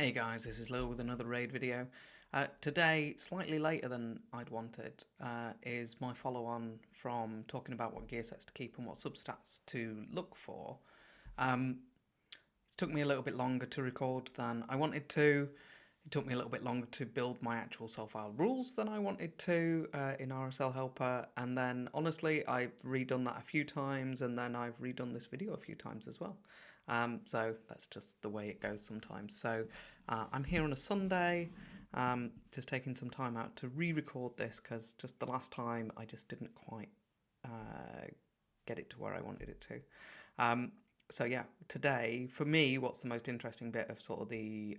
Hey guys, this is Lil with another raid video. Today, slightly later than I'd wanted, is my follow-on from talking about what gear sets to keep and what substats to look for. It took me a little bit longer to record than I wanted to. It took me a little bit longer to build my actual cell-file rules than I wanted to in RSL Helper, and then honestly I've redone that a few times, and then I've redone this video a few times as well. So that's just the way it goes sometimes. So I'm here on a Sunday, just taking some time out to re-record this because just the last time I just didn't quite get it to where I wanted it to. So yeah, today for me, what's the most interesting bit of sort of the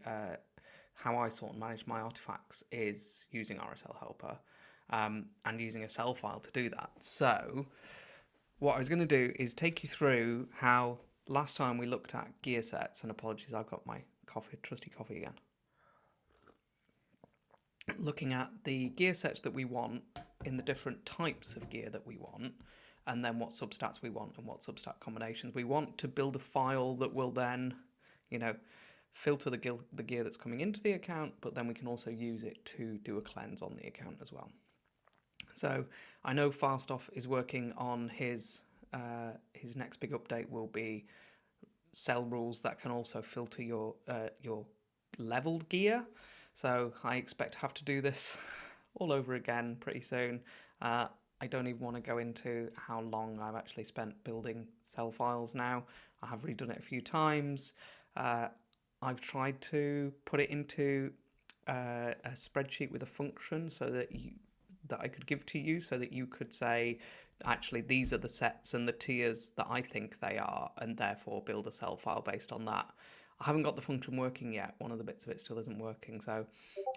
how I sort of manage my artifacts is using RSL Helper and using a cell file to do that. So what I was going to do is take you through how last time we looked at gear sets, and apologies, I've got my trusty coffee again. Looking at the gear sets that we want in the different types of gear that we want, and then what substats we want and what substat combinations we want to build a file that will then, filter the gear that's coming into the account, but then we can also use it to do a cleanse on the account as well. So I know Fastoff is working on his next big update will be cell rules that can also filter your leveled gear. So I expect to have to do this all over again pretty soon. I don't even want to go into how long I've actually spent building cell files now. I have redone it a few times. I've tried to put it into a spreadsheet with a function so that I could give to you, so that you could say, actually, these are the sets and the tiers that I think they are, and therefore build a cell file based on that. I haven't got the function working yet. One of the bits of it still isn't working, so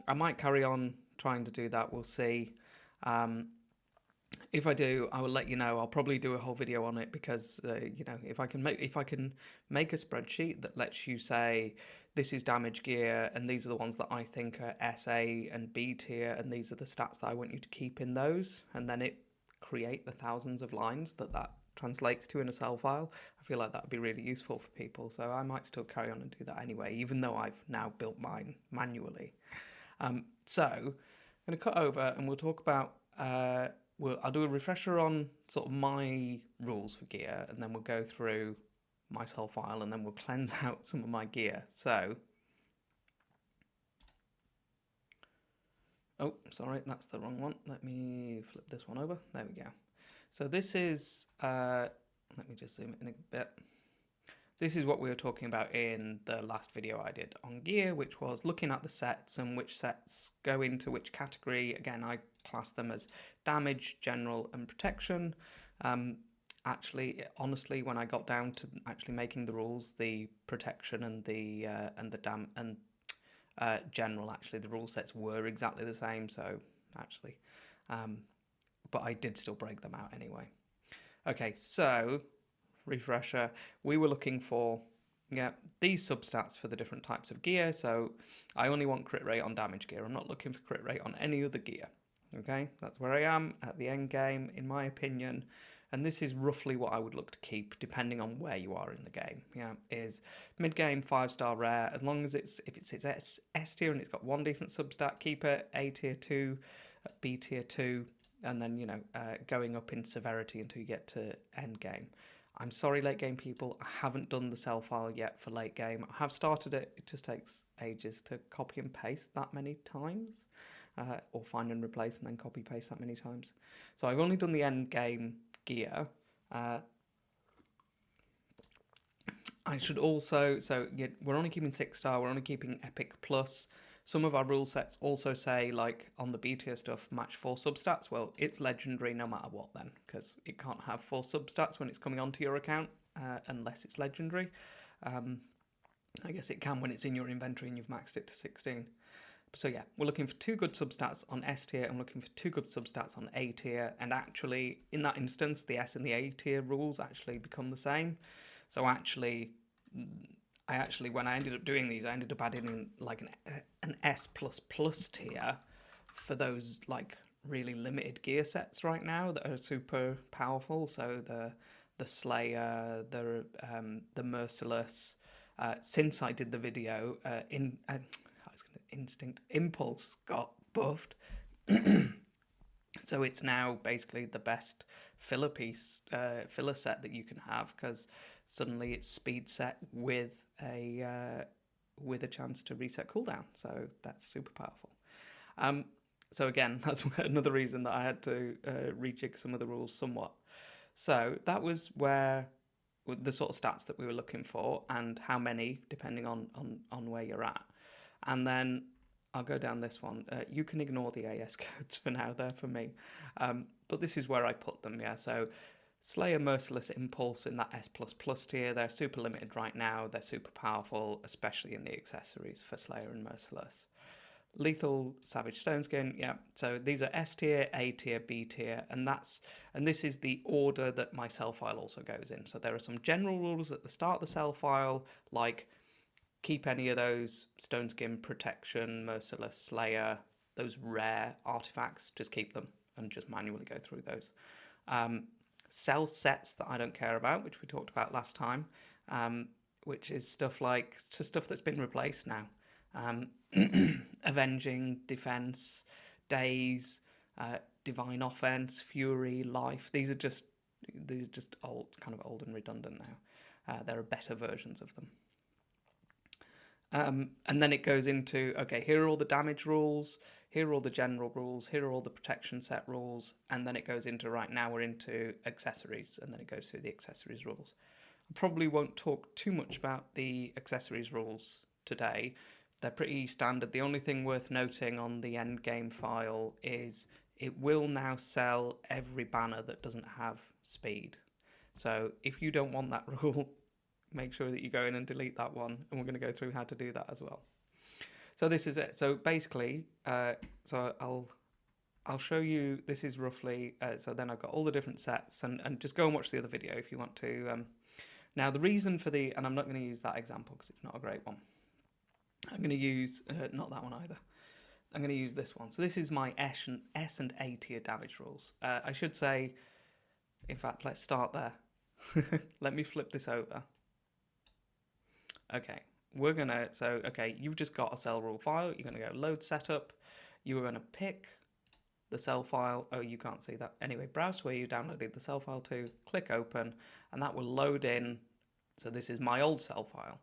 I might carry on trying to do that. We'll see. If I do, I will let you know. I'll probably do a whole video on it because if I can make a spreadsheet that lets you say this is damage gear and these are the ones that I think are SA and B tier and these are the stats that I want you to keep in those, and then it create the thousands of lines that translates to in a cell file. I feel like that would be really useful for people, so I might still carry on and do that anyway, even though I've now built mine manually. So I'm going to cut over and we'll talk about. I'll do a refresher on sort of my rules for gear, and then we'll go through my cell file, and then we'll cleanse out some of my gear. So, oh, sorry, that's the wrong one. Let me flip this one over. There we go. So this is, let me just zoom in a bit. This is what we were talking about in the last video I did on gear, which was looking at the sets and which sets go into which category. Again, I class them as damage, general, and protection. Actually, honestly, when I got down to actually making the rules, the protection and the general, actually, the rule sets were exactly the same. So actually, but I did still break them out anyway. Okay, so refresher, we were looking for these substats for the different types of gear. So I only want crit rate on damage gear. I'm not looking for crit rate on any other gear. Okay, that's where I am at the end game, in my opinion. And this is roughly what I would look to keep, depending on where you are in the game. Is mid game 5-star rare, as long as if it's S tier and it's got one decent substat, keep it. A tier 2, B tier 2, and then going up in severity until you get to end game. I'm sorry, late game people, I haven't done the cell file yet for late game. I have started it, it just takes ages to copy and paste that many times, or find and replace and then copy paste that many times. So I've only done the end game gear. I should also, we're only keeping 6-star, we're only keeping Epic Plus. Some of our rule sets also say, like on the B tier stuff, match 4 substats. Well, it's legendary no matter what then, because it can't have 4 substats when it's coming onto your account, unless it's legendary. I guess it can when it's in your inventory and you've maxed it to 16. So yeah, we're looking for 2 good substats on S tier and looking for 2 good substats on A tier. And actually, in that instance, the S and the A tier rules actually become the same. So actually, when I ended up doing these, I ended up adding in like an S++ tier for those like really limited gear sets right now that are super powerful. So the Slayer, the Merciless, since I did the video, Impulse got buffed. So it's now basically the best filler set that you can have, because suddenly it's speed set with a chance to reset cooldown. So that's super powerful. So again, that's another reason that I had to rejig some of the rules somewhat. So that was where the sort of stats that we were looking for, and how many, depending on where you're at. And then I'll go down this one. You can ignore the AS codes for now, they're for me. But this is where I put them, yeah. So Slayer, Merciless, Impulse in that S++ tier, they're super limited right now. They're super powerful, especially in the accessories for Slayer and Merciless. Lethal, Savage, Stoneskin, yeah. So these are S tier, A tier, B tier, and this is the order that my cell file also goes in. So there are some general rules at the start of the cell file, like keep any of those Stoneskin, Protection, Merciless, Slayer, those rare artifacts, just keep them and just manually go through those. Cell sets that I don't care about, which we talked about last time, which is stuff that's been replaced now. Avenging, Defense, Daze, Divine Offense, Fury, Life. These are just old, kind of old and redundant now. There are better versions of them. And then it goes into, okay, here are all the damage rules, here are all the general rules, here are all the protection set rules, and then it goes into, right now we're into accessories, and then it goes through the accessories rules. I probably won't talk too much about the accessories rules today. They're pretty standard. The only thing worth noting on the end game file is it will now sell every banner that doesn't have speed. So if you don't want that rule, make sure that you go in and delete that one, and we're going to go through how to do that as well. So this is it. So basically, so I'll show you, this is roughly, so then I've got all the different sets, and just go and watch the other video if you want to. Now the reason for and I'm not going to use that example because it's not a great one. I'm going to use, not that one either. I'm going to use this one. So this is my S and A tier damage rules. I should say, in fact, let's start there. Let me flip this over. Okay, you've just got a cell rule file. You're going to go load setup. You are going to pick the cell file. Oh, you can't see that. Anyway, browse where you downloaded the cell file to, click open, and that will load in. So this is my old cell file,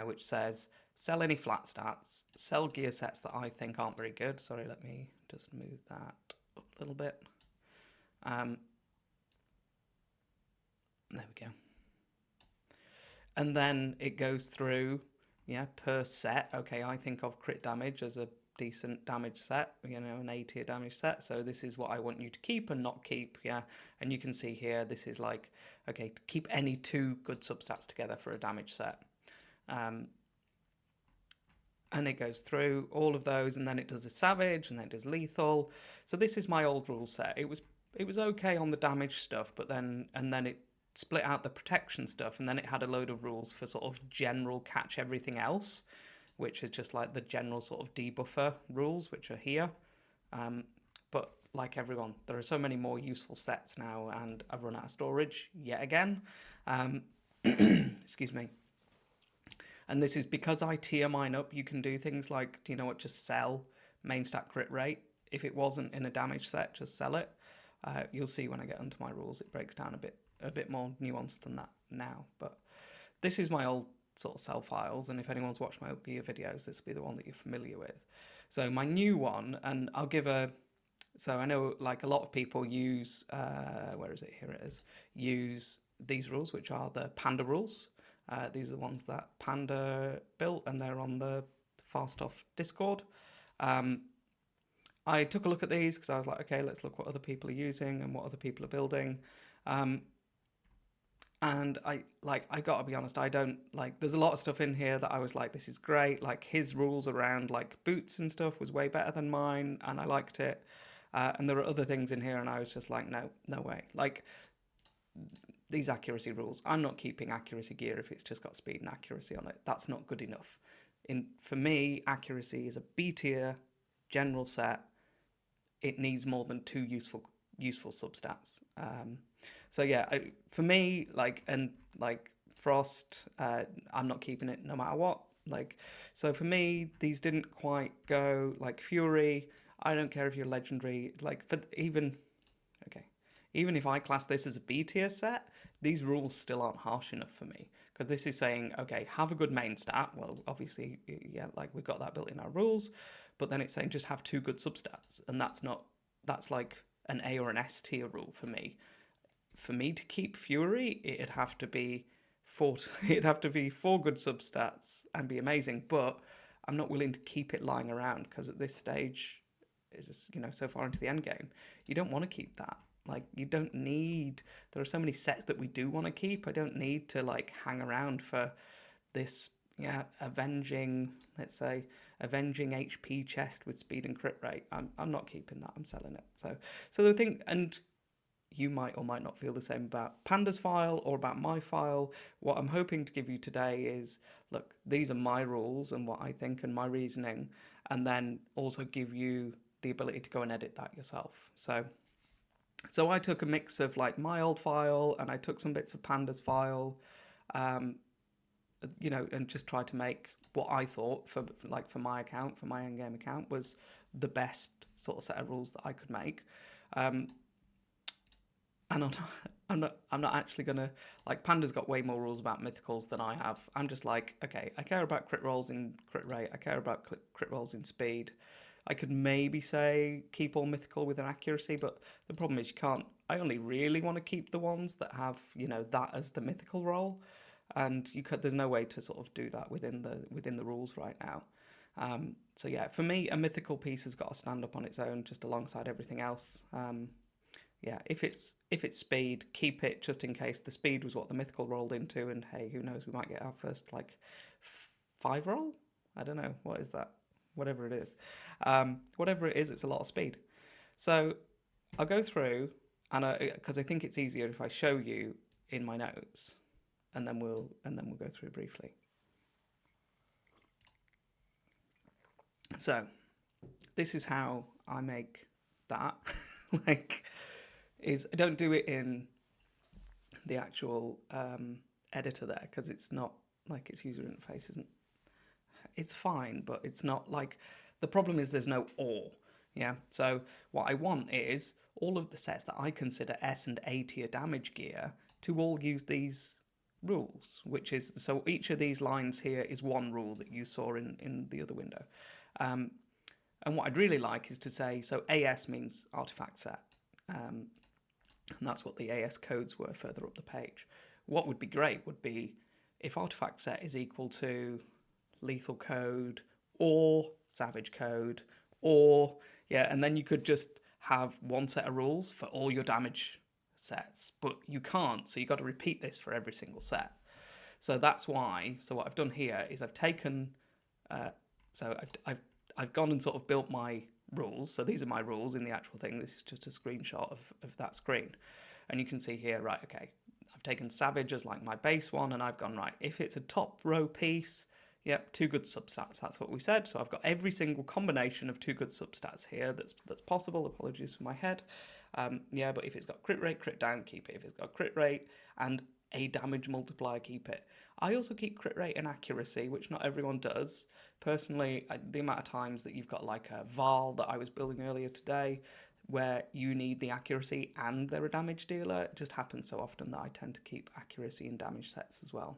which says sell any flat stats, sell gear sets that I think aren't very good. Sorry, let me just move that up a little bit. There we go. And then it goes through, per set. Okay, I think of crit damage as a decent damage set, an A tier damage set. So this is what I want you to keep and not keep, And you can see here, this is like, okay, keep any 2 good substats together for a damage set. And it goes through all of those, and then it does a savage, and then it does lethal. So this is my old rule set. It was okay on the damage stuff, but then it split out the protection stuff, and then it had a load of rules for sort of general catch everything else, which is just like the general sort of debuffer rules, which are here. But like everyone, there are so many more useful sets now, and I've run out of storage yet again. Excuse me. And this is because I tier mine up. You can do things like, just sell main stat crit rate. If it wasn't in a damage set, just sell it. You'll see when I get onto my rules, it breaks down a bit more nuanced than that now. But this is my old sort of cell files, and if anyone's watched my old gear videos, this will be the one that you're familiar with. So my new one, and I'll give so I know like a lot of people use, where is it? Here it is. Use these rules, which are the Panda rules. These are the ones that Panda built, and they're on the Fast Off Discord. I took a look at these because I was like, okay, let's look what other people are using and what other people are building. And I gotta be honest, I don't there's a lot of stuff in here that I was like, this is great. Like his rules around like boots and stuff was way better than mine, and I liked it. And there are other things in here, and I was just like, no way. Like these accuracy rules, I'm not keeping accuracy gear if it's just got speed and accuracy on it. That's not good enough. For me, accuracy is a B tier general set. It needs more than 2 useful substats. So yeah, for me, Frost, I'm not keeping it no matter what. Like, so for me, these didn't quite go. Like Fury, I don't care if you're legendary. Like, for even, okay, even if I class this as a B tier set, these rules still aren't harsh enough for me. Because this is saying, okay, have a good main stat. Well, obviously, yeah, like we've got that built in our rules. But then it's saying just have 2 good substats. And that's like an A or an S tier rule for me. For me to keep Fury, it'd have to be 4 good substats and be amazing. But I'm not willing to keep it lying around because at this stage, it's just, so far into the end game, you don't want to keep that. Like, you don't need. There are so many sets that we do want to keep. I don't need to like hang around for this. Yeah, avenging HP chest with speed and crit rate. I'm not keeping that. I'm selling it. So the thing, and you might or might not feel the same about Panda's file or about my file. What I'm hoping to give you today is, look, these are my rules and what I think and my reasoning, and then also give you the ability to go and edit that yourself. So I took a mix of like my old file and I took some bits of Panda's file, and just tried to make what I thought for my account, for my endgame account, was the best sort of set of rules that I could make. And I'm not actually gonna, like, Panda's got way more rules about mythicals than I have. I'm just like, okay, I care about crit rolls in crit rate. I care about crit rolls in speed. I could maybe say keep all mythical with an accuracy, but the problem is you can't. I only really want to keep the ones that have that as the mythical roll, and there's no way to sort of do that within the rules right now. So yeah, for me, a mythical piece has got to stand up on its own, just alongside everything else. Yeah, if it's speed, keep it just in case the speed was what the mythical rolled into, and hey, who knows, we might get our first like 5 roll. I don't know, what is that? Whatever it is, it's a lot of speed. So I'll go through, and because I think it's easier if I show you in my notes, and then we'll go through briefly. So this is how I make that. I don't do it in the actual editor there, because it's not like its user interface isn't. It's fine, but it's not like, the problem is there's no or. Yeah. So what I want is all of the sets that I consider S and A tier damage gear to all use these rules, which is, so each of these lines here is one rule that you saw in the other window. And what I'd really like is to say, so AS means artifact set. And that's what the AS codes were further up the page. What would be great would be if artifact set is equal to lethal code or savage code, or and then you could just have one set of rules for all your damage sets, but you can't, so you've got to repeat this for every single set. So that's why, so what I've done here is I've taken, so I've gone and sort of built my rules. So these are my rules in the actual thing. This is just a screenshot of that screen, and you can see here, right, okay, I've taken savage as like my base one, and I've gone, right, if it's a top row piece, yep, 2 good substats. That's what we said. So I've got every single combination of 2 good substats here that's possible. Apologies for my head. But if it's got crit rate, crit down, keep it. If it's got crit rate and a damage multiplier, keep it. I also keep crit rate and accuracy, which not everyone does. Personally, the amount of times that you've got like a Val that I was building earlier today, where you need the accuracy and they're a damage dealer, it just happens so often that I tend to keep accuracy and damage sets as well.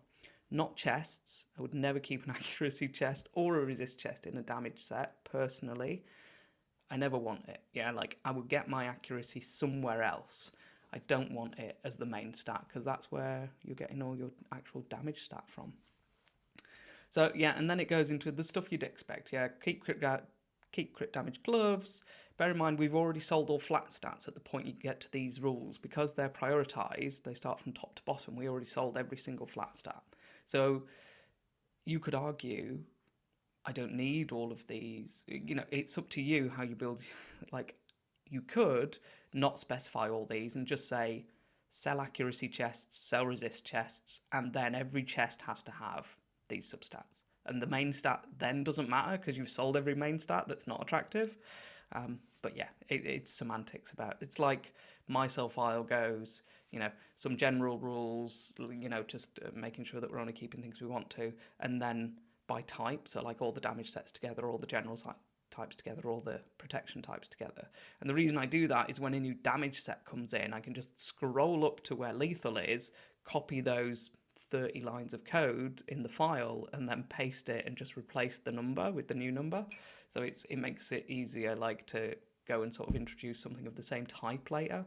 Not chests. I would never keep an accuracy chest or a resist chest in a damage set, personally. I never want it. Yeah, like, I would get my accuracy somewhere else. I don't want it as the main stat, because that's where you're getting all your actual damage stat from. So, yeah, and then it goes into the stuff you'd expect. Yeah, keep crit damage gloves. Bear in mind, we've already sold all flat stats at the point you get to these rules. Because they're prioritised, they start from top to bottom. We already sold every single flat stat. So you could argue, I don't need all of these. It's up to you how you build. Like, you could not specify all these and just say, sell accuracy chests, sell resist chests, and then every chest has to have these substats. And the main stat then doesn't matter because you've sold every main stat that's not attractive. But yeah, it's semantics about. It's like my cell file goes, some general rules, just making sure that we're only keeping things we want to, and then by type, so like all the damage sets together, all the general types together, all the protection types together. And the reason I do that is when a new damage set comes in, I can just scroll up to where lethal is, copy those 30 lines of code in the file, and then paste it and just replace the number with the new number. So it makes it easier, like, to go and sort of introduce something of the same type later.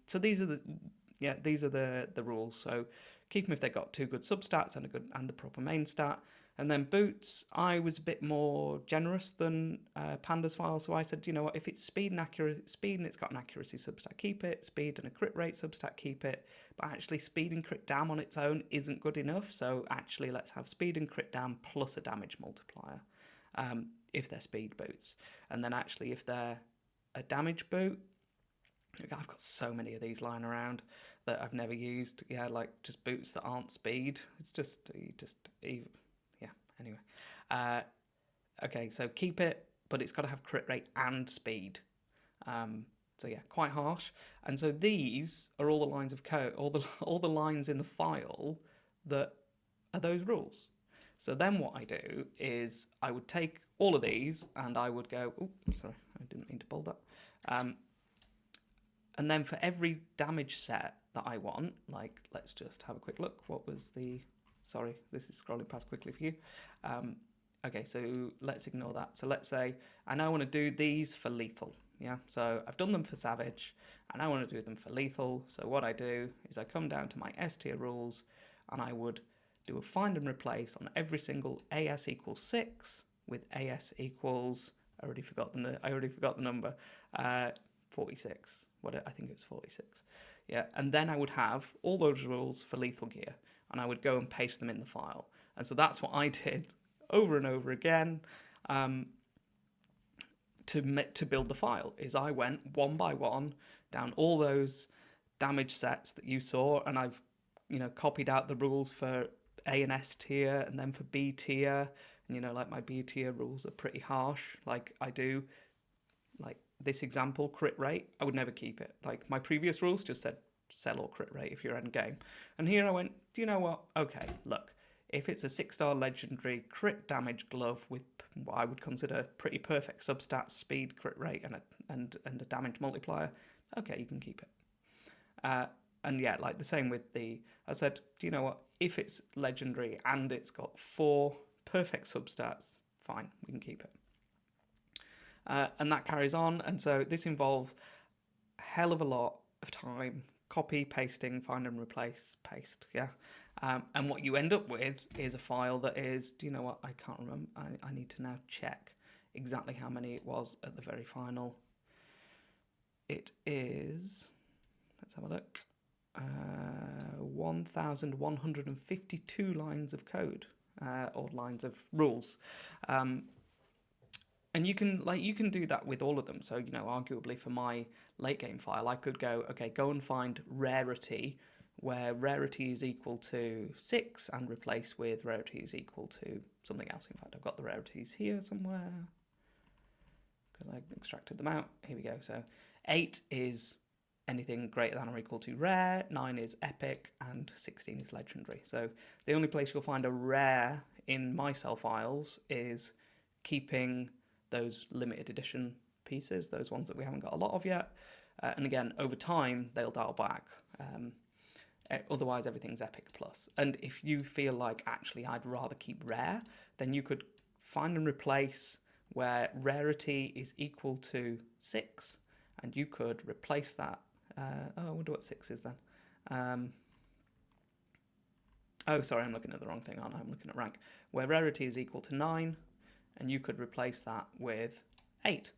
So these are the rules. So keep them if they've got two good substats and the proper main stat. And then boots, I was a bit more generous than Panda's file, so I said, if it's speed and it's got an accuracy substat, keep it. Speed and a crit rate substat, keep it. But actually, speed and crit dam on its own isn't good enough, so actually let's have speed and crit dam plus a damage multiplier if they're speed boots. And then actually, if they're a damage boot, I've got so many of these lying around that I've never used. Yeah, like just boots that aren't speed. It's just anyway. Okay, so keep it, but it's got to have crit rate and speed. So yeah, quite harsh. And so these are all the lines of code, all the lines in the file that are those rules. So then what I do is I would take all of these and I would go, sorry, I didn't mean to bold that. And then for every damage set that I want, like, let's just have a quick look. Sorry, this is scrolling past quickly for you. Okay, so let's ignore that. So let's say I now want to do these for lethal. Yeah, so I've done them for savage, and I want to do them for lethal. So what I do is I come down to my S tier rules, and I would do a find and replace on every single AS equals 6 with AS equals, I already forgot the number, 46. I think it was 46. Yeah, and then I would have all those rules for lethal gear, and I would go and paste them in the file. And so that's what I did over and over again to build the file. Is I went one by one down all those damage sets that you saw, and I've copied out the rules for A and S tier, and then for B tier. And like my B tier rules are pretty harsh. Like I do, like this example, crit rate, I would never keep it. Like my previous rules just said sell or crit rate if you're end game. And here I went, do you know what? Okay, look, if it's a 6-star legendary crit damage glove with what I would consider pretty perfect substats, speed, crit rate, and a damage multiplier, okay, you can keep it. And yeah, like the same with I said, do you know what? If it's legendary and it's got 4 perfect substats, fine, we can keep it. And that carries on, and so this involves a hell of a lot of time, copy, pasting, find and replace, paste, yeah. And what you end up with is a file that is, do you know what, I can't remember, I need to now check exactly how many it was at the very final. It is, let's have a look, 1,152 lines of code, or lines of rules. And you can do that with all of them. So, arguably for my late game file, I could go and find rarity, where rarity is equal to 6 and replace with rarity is equal to something else. In fact, I've got the rarities here somewhere because I extracted them out. Here we go. So 8 is anything greater than or equal to rare, 9 is epic, and 16 is legendary. So the only place you'll find a rare in my cell files is keeping those limited edition pieces, those ones that we haven't got a lot of yet. And again, over time, they'll dial back. Otherwise, everything's epic plus. And if you feel like, actually, I'd rather keep rare, then you could find and replace where rarity is equal to 6, and you could replace that. I wonder what 6 is then. Sorry, I'm looking at the wrong thing, aren't I? I'm looking at rank. Where rarity is equal to 9, and you could replace that with 8.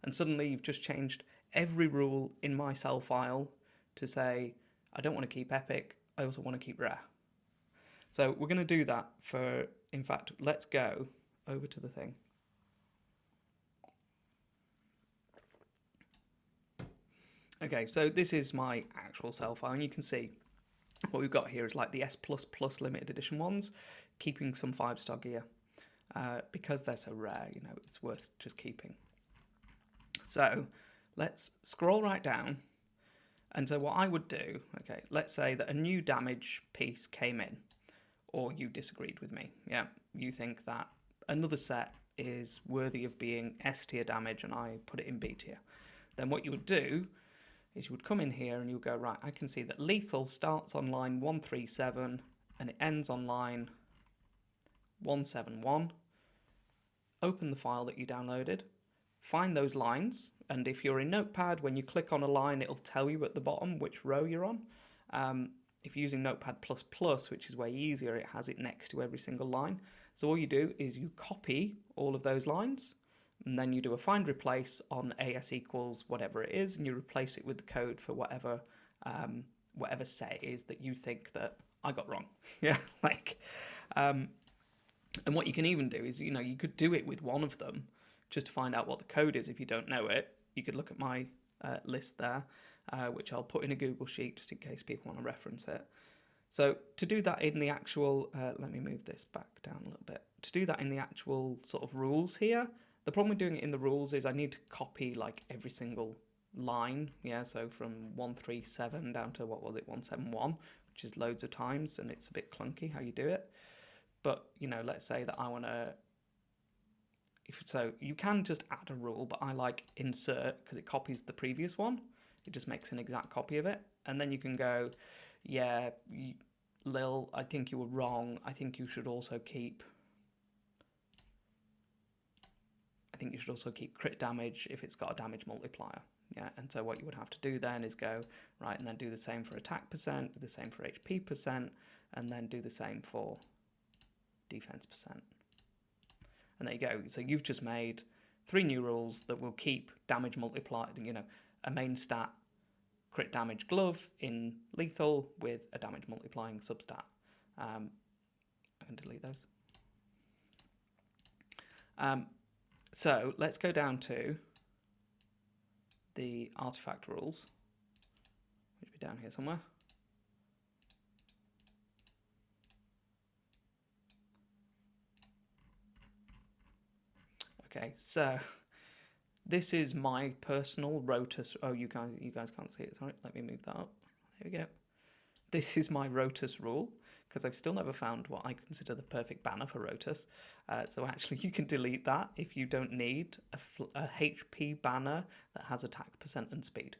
And suddenly you've just changed every rule in my cell file to say, I don't want to keep epic, I also want to keep rare. So we're going to do that in fact, let's go over to the thing. Okay, so this is my actual cell file, and you can see what we've got here is like the S++ limited edition ones, keeping some 5-star gear. Because they're so rare, it's worth just keeping. So let's scroll right down. And so what I would do, okay, let's say that a new damage piece came in, or you disagreed with me. Yeah, you think that another set is worthy of being S tier damage and I put it in B tier. Then what you would do is you would come in here and you would go, right, I can see that lethal starts on line 137 and it ends on line 171. Open the file that you downloaded, find those lines, and if you're in Notepad, when you click on a line, it'll tell you at the bottom which row you're on. If you're using Notepad++, which is way easier, it has it next to every single line. So all you do is you copy all of those lines, and then you do a find replace on AS equals whatever it is, and you replace it with the code for whatever set it is that you think that I got wrong. Yeah, and what you can even do is, you could do it with one of them just to find out what the code is if you don't know it. You could look at my list there, which I'll put in a Google Sheet just in case people want to reference it. So to do that in the actual, let me move this back down a little bit. To do that in the actual sort of rules here, the problem with doing it in the rules is I need to copy like every single line. Yeah, so from 137 down to, 171, which is loads of times, and it's a bit clunky how you do it. But, let's say that I want to, so you can just add a rule, but I like insert because it copies the previous one. It just makes an exact copy of it. And then you can go, yeah, Lil, I think you were wrong. I think you should also keep crit damage if it's got a damage multiplier. Yeah, and so what you would have to do then is go, right, and then do the same for attack percent, do the same for HP percent, and then do the same for defense percent. And there you go. So you've just made 3 new rules that will keep damage multiplied, a main stat crit damage glove in lethal with a damage multiplying substat. I can delete those. So let's go down to the artifact rules, which will be down here somewhere. Okay, so this is my personal Rotus. Oh, you guys can't see it. Sorry, let me move that up. There we go. This is my Rotus rule, because I've still never found what I consider the perfect banner for Rotus. So actually, you can delete that if you don't need a HP banner that has attack percent and speed.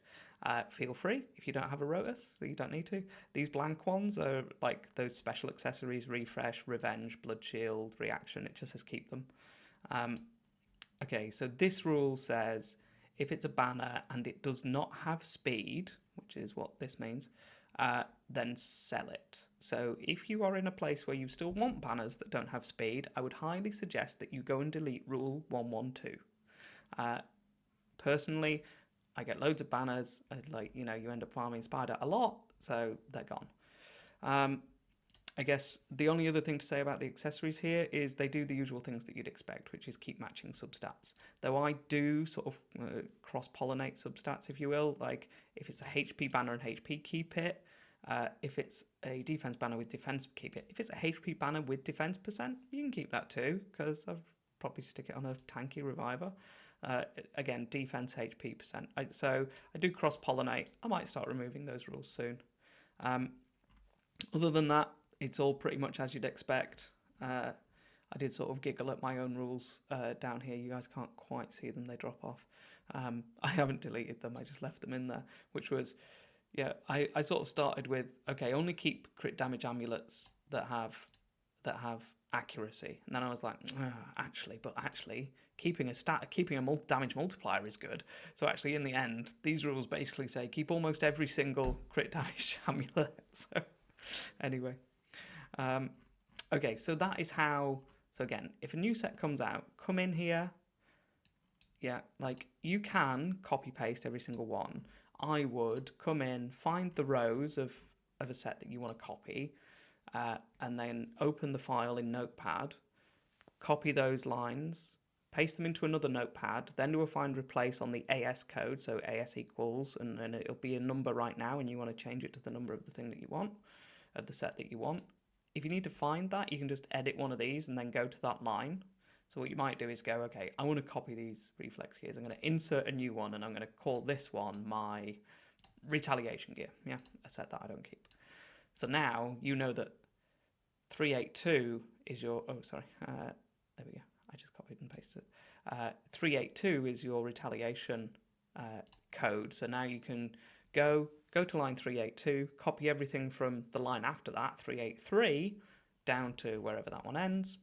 Feel free if you don't have a Rotus, that you don't need to. These blank ones are like those special accessories: refresh, revenge, blood shield, reaction. It just says keep them. Okay, so this rule says if it's a banner and it does not have speed, which is what this means, then sell it. So if you are in a place where you still want banners that don't have speed, I would highly suggest that you go and delete rule 112. Personally, I get loads of banners, you end up farming spider a lot, so they're gone. I guess the only other thing to say about the accessories here is they do the usual things that you'd expect, which is keep matching substats. Though I do sort of cross-pollinate substats, if you will. Like if it's a HP banner and HP, keep it. If it's a defense banner with defense, keep it. If it's a HP banner with defense percent, you can keep that too, because I'll probably stick it on a tanky reviver. Again, defense, HP percent. So I do cross-pollinate. I might start removing those rules soon. Other than that, it's all pretty much as you'd expect. I did sort of giggle at my own rules down here. You guys can't quite see them, they drop off. I haven't deleted them, I just left them in there, which was, yeah, I sort of started with, okay, only keep crit damage amulets that have accuracy. And then I was like, actually, keeping a damage multiplier is good. So actually, in the end, these rules basically say keep almost every single crit damage amulet. So anyway. Okay, so that is how, so again, if a new set comes out, come in here, yeah, like you can copy paste every single one. I would come in, find the rows of a set that you want to copy, and then open the file in Notepad, copy those lines, paste them into another Notepad, then do a find replace on the AS code, so AS equals, and it'll be a number right now, and you want to change it to the number of the thing that you want, of the set that you want. If you need to find that, you can just edit one of these and then go to that line. So what you might do is go, okay, I want to copy these reflex gears. I'm going to insert a new one, and I'm going to call this one my retaliation gear. Yeah, a set that I don't keep. So now you know that 382 is your, oh, sorry, there we go. I just copied and pasted it. 382 is your retaliation code. So now you can go to line 382, copy everything from the line after that, 383, down to wherever that one ends.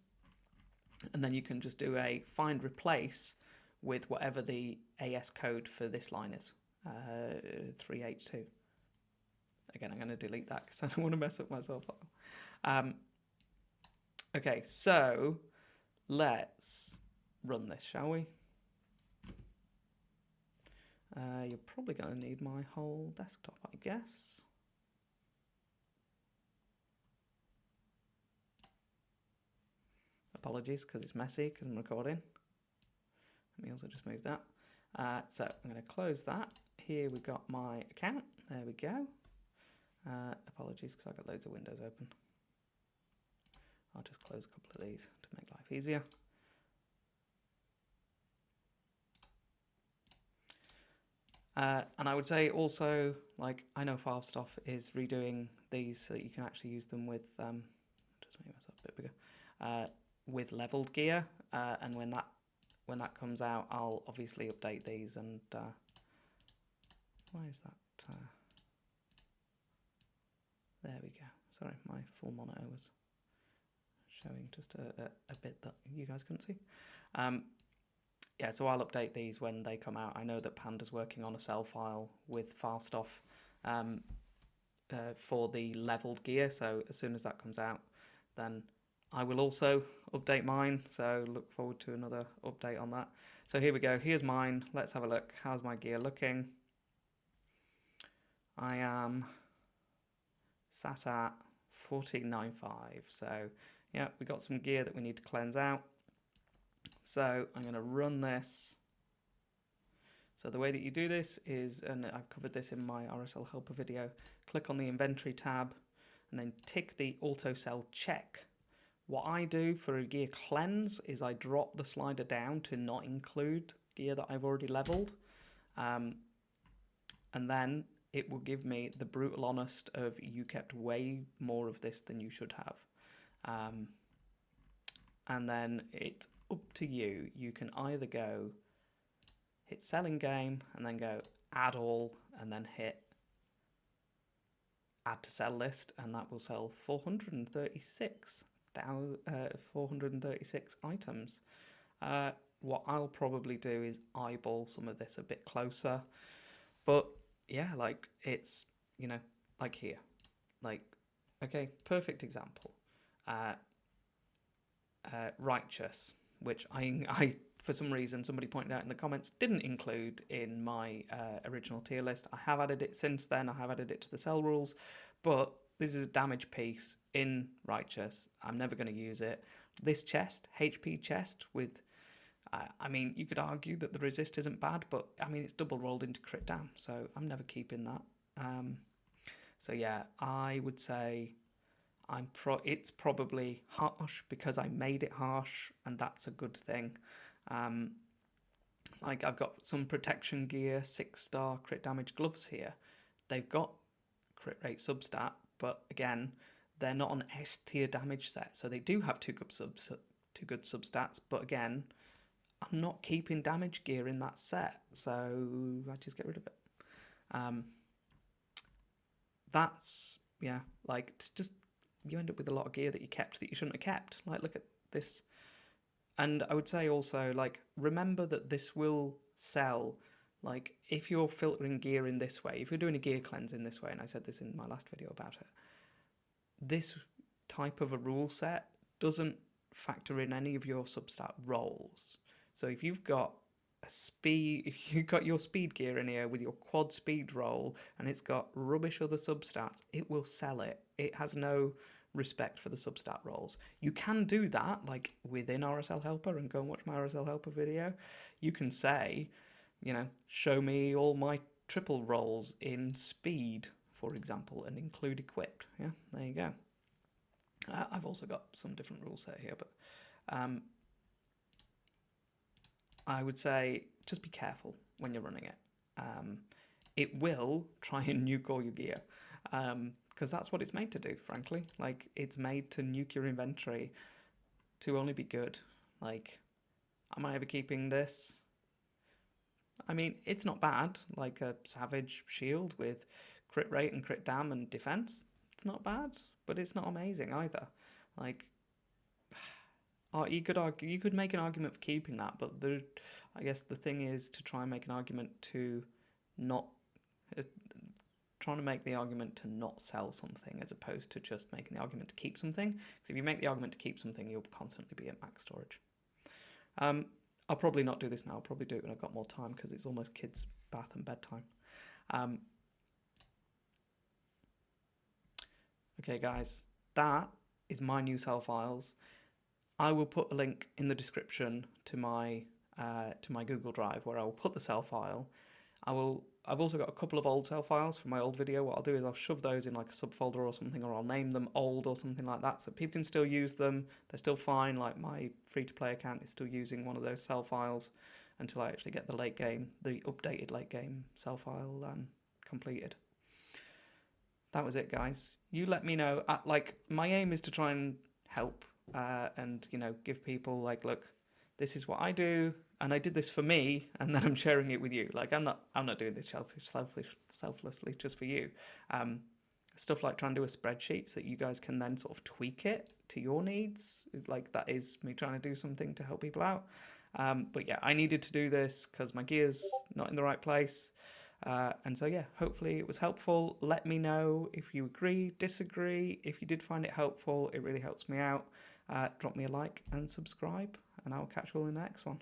And then you can just do a find replace with whatever the AS code for this line is, 382. Again, I'm going to delete that because I don't want to mess up myself up. Okay, so let's run this, shall we? You're probably going to need my whole desktop, I guess. Apologies because it's messy because I'm recording. Let me also just move that. So I'm going to close that. Here we've got my account. There we go. Apologies because I've got loads of windows open. I'll just close a couple of these to make life easier. And I would say also, like, I know FileStuff is redoing these so that you can actually use them with, just make myself a bit bigger, with leveled gear. And when that comes out, I'll obviously update these. And why is that? There we go. Sorry, my full monitor was showing just a bit that you guys couldn't see. Yeah, so I'll update these when they come out. I know that Panda's working on a cell file with FileStuff for the leveled gear, so as soon as that comes out, then I will also update mine, so look forward to another update on that. So here we go, here's mine. Let's have a look. How's my gear looking? I am sat at 14.95, so yeah, we got some gear that we need to cleanse out. So I'm going to run this. So the way that you do this is, and I've covered this in my RSL Helper video, click on the inventory tab and then tick the auto cell check. What I do for a gear cleanse is I drop the slider down to not include gear that I've already leveled. And then it will give me the brutal honest of you kept way more of this than you should have. And then it's up to you. You can either go hit sell in game and then go add all and then hit add to sell list, and that will sell 436 items. What I'll probably do is eyeball some of this a bit closer, but yeah, like it's, you know, like here, like, okay, perfect example. Righteous, which I for some reason somebody pointed out in the comments didn't include in my original tier list. I have added it since then. I have added it to the cell rules, but this is a damage piece in Righteous. I'm never going to use it. This chest, HP chest with, I mean, you could argue that the resist isn't bad, but I mean, it's double rolled into crit down, so I'm never keeping that. So yeah, I would say it's probably harsh because I made it harsh, and that's a good thing. Like I've got some protection gear, 6-star crit damage gloves here. They've got crit rate substat, but again, they're not an S tier damage set, so they do have two good substats. But again, I'm not keeping damage gear in that set, so I just get rid of it. That's, yeah, like it's just, you end up with a lot of gear that you kept that you shouldn't have kept. Like, look at this. And I would say also, like, remember that this will sell. Like, if you're filtering gear in this way, if you're doing a gear cleanse in this way, and I said this in my last video about it, this type of a rule set doesn't factor in any of your substat rolls. So if you've got if you've got your speed gear in here with your quad speed roll and it's got rubbish other substats, it will sell it. It has no respect for the substat rolls. You can do that, like within RSL Helper, and go and watch my RSL Helper video. You can say, you know, show me all my triple rolls in speed, for example, and include equipped. Yeah, there you go. I've also got some different rule set here, but I would say just be careful when you're running it. It will try and nuke all your gear, because that's what it's made to do, frankly. Like, it's made to nuke your inventory to only be good. Like, am I ever keeping this? I mean, it's not bad. Like a savage shield with crit rate and crit dam and defense. It's not bad, but it's not amazing either. Like, you could make an argument for keeping that, but I guess the thing is to try and make an argument to not uh, trying to make the argument to not sell something as opposed to just making the argument to keep something. Because if you make the argument to keep something, you'll constantly be at max storage. I'll probably not do this now. I'll probably do it when I've got more time because it's almost kids' bath and bedtime. Okay, guys, that is my new sell files. I will put a link in the description to my Google Drive where I will put the sell file. I've also got a couple of old sell files from my old video. What I'll do is I'll shove those in like a subfolder or something, or I'll name them old or something like that, so people can still use them. They're still fine. Like my free-to-play account is still using one of those sell files until I actually get the updated late game sell file completed. That was it, guys. You let me know. My aim is to try and help and give people look, this is what I do, and I did this for me, and then I'm sharing it with you. Like, I'm not doing this selflessly just for you. Stuff like trying to do a spreadsheet so that you guys can then sort of tweak it to your needs. Like, that is me trying to do something to help people out. But yeah, I needed to do this because my gear's not in the right place. And so yeah, hopefully it was helpful. Let me know if you agree, disagree. If you did find it helpful, it really helps me out. Drop me a like and subscribe, and I'll catch you all in the next one.